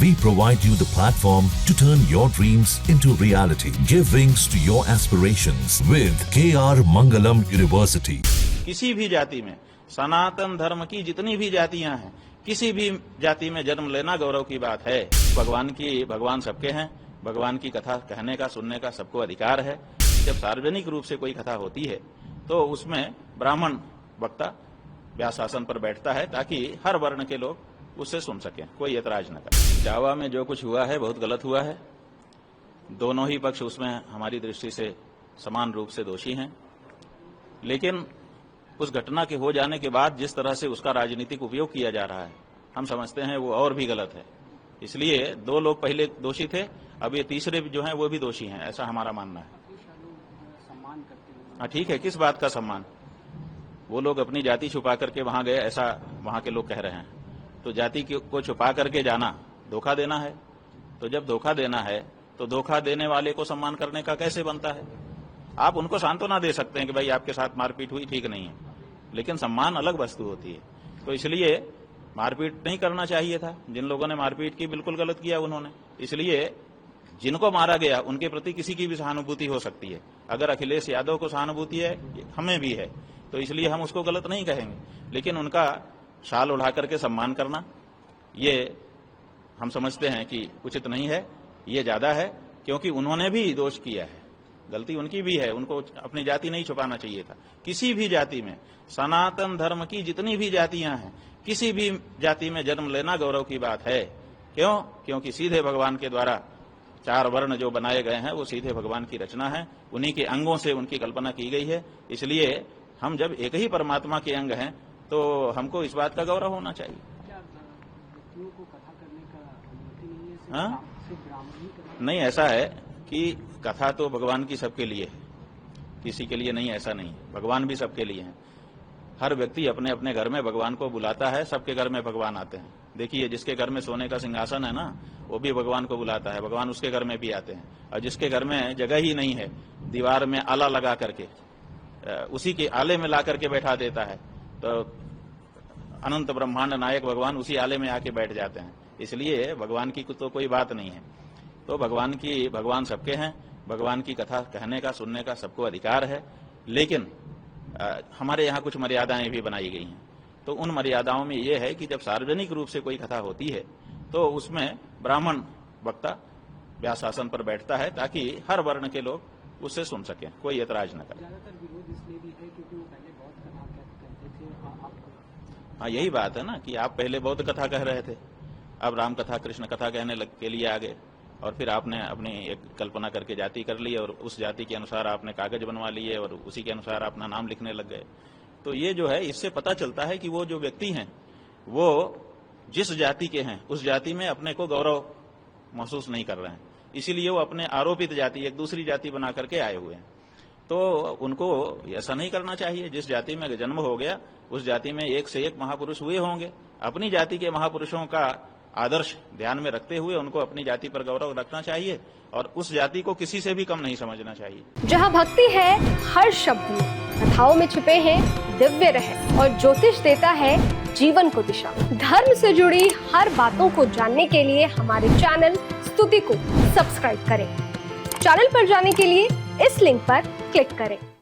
We provide you the platform to turn your dreams into reality. Give wings to your aspirations with KR Mangalam University. किसी भी जाति में, सनातन धर्म की जितनी भी जातियां हैं, किसी भी जाति में जन्म लेना गौरव की बात है। भगवान सबके हैं। भगवान की कथा कहने का, सुनने का सबको अधिकार है। जब सार्वजनिक रूप से कोई कथा होती है तो उसमें ब्राह्मण वक्ता व्यासासन पर बैठता है ताकि हर वर्ण के लोग उससे सुन सकें, कोई ऐतराज न करे। जावा में जो कुछ हुआ है बहुत गलत हुआ है। दोनों ही पक्ष उसमें हमारी दृष्टि से समान रूप से दोषी हैं, लेकिन उस घटना के हो जाने के बाद जिस तरह से उसका राजनीतिक उपयोग किया जा रहा है, हम समझते हैं वो और भी गलत है। इसलिए दो लोग पहले दोषी थे, अब ये तीसरे जो हैं वो भी दोषी हैं, ऐसा हमारा मानना है। हाँ ठीक है, किस बात का सम्मान? वो लोग अपनी जाति छुपा करके वहां गए, ऐसा वहां के लोग कह रहे हैं। तो जाति को छुपा करके जाना धोखा देना है। तो जब धोखा देना है तो धोखा देने वाले को सम्मान करने का कैसे बनता है? आप उनको सांत्वना दे सकते हैं कि भाई आपके साथ मारपीट हुई, ठीक नहीं है, लेकिन सम्मान अलग वस्तु होती है। तो इसलिए मारपीट नहीं करना चाहिए था। जिन लोगों ने मारपीट की बिल्कुल गलत किया उन्होंने। इसलिए जिनको मारा गया उनके प्रति किसी की भी सहानुभूति हो सकती है। अगर अखिलेश यादव को सहानुभूति है, हमें भी है, तो इसलिए हम उसको गलत नहीं कहेंगे, लेकिन उनका शाल उड़ा करके सम्मान करना ये हम समझते हैं कि उचित नहीं है। ये ज्यादा है, क्योंकि उन्होंने भी दोष किया है, गलती उनकी भी है। उनको अपनी जाति नहीं छुपाना चाहिए था। किसी भी जाति में, सनातन धर्म की जितनी भी जातियां हैं, किसी भी जाति में जन्म लेना गौरव की बात है। क्यों? क्योंकि सीधे भगवान के द्वारा 4 वर्ण जो बनाए गए हैं वो सीधे भगवान की रचना है, उन्हीं के अंगों से उनकी कल्पना की गई है। इसलिए हम जब एक ही परमात्मा के अंग हैं तो हमको इस बात का गौरव होना चाहिए। हाँ? नहीं, ऐसा है कि कथा तो भगवान की सबके लिए है, किसी के लिए नहीं, ऐसा नहीं। भगवान भी सबके लिए हैं। हर व्यक्ति अपने अपने घर में भगवान को बुलाता है, सबके घर में भगवान आते हैं। देखिए, जिसके घर में सोने का सिंहासन है ना, वो भी भगवान को बुलाता है, भगवान उसके घर में भी आते हैं। और जिसके घर में जगह ही नहीं है, दीवार में आला लगा करके उसी के आले में ला करके बैठा देता है, तो अनंत ब्रह्मांड नायक भगवान उसी आले में आके बैठ जाते हैं। इसलिए भगवान की तो कोई बात नहीं है। तो भगवान सबके हैं। भगवान की कथा कहने का, सुनने का सबको अधिकार है, लेकिन हमारे यहाँ कुछ मर्यादाएं भी बनाई गई हैं। तो उन मर्यादाओं में यह है कि जब सार्वजनिक रूप से कोई कथा होती है तो उसमें ब्राह्मण वक्ता व्यासासन पर बैठता है ताकि हर वर्ण के लोग उससे सुन सकें, कोई ऐतराज न करे। ज्यादातर विरोध इसलिए भी है क्योंकि वो पहले बहुत कथा कहते थे। हाँ, यही बात है ना कि आप पहले बौद्ध कथा कह रहे थे, अब राम कथा, कृष्ण कथा कहने के लिए आ गए, और फिर आपने अपनी एक कल्पना करके जाति कर ली और उस जाति के अनुसार आपने कागज बनवा लिए और उसी के अनुसार अपना नाम लिखने लग गए। तो ये जो है, इससे पता चलता है कि वो जो व्यक्ति हैं वो जिस जाति के हैं उस जाति में अपने को गौरव महसूस नहीं कर रहे हैं। इसीलिए वो अपने आरोपित जाति, एक दूसरी जाति बना करके आए हुए हैं। तो उनको ऐसा नहीं करना चाहिए। जिस जाति में जन्म हो गया उस जाति में एक से एक महापुरुष हुए होंगे। अपनी जाति के महापुरुषों का आदर्श ध्यान में रखते हुए उनको अपनी जाति पर गौरव रखना चाहिए और उस जाति को किसी से भी कम नहीं समझना चाहिए। जहाँ भक्ति है हर शब्द में, कथाओं में छुपे हैं दिव्य रहस्य और ज्योतिष देता है जीवन को दिशा। धर्म से जुड़ी हर बातों को जानने के लिए हमारे चैनल स्तुति को सब्सक्राइब करें। चैनल पर जाने के लिए इस लिंक पर क्लिक करें।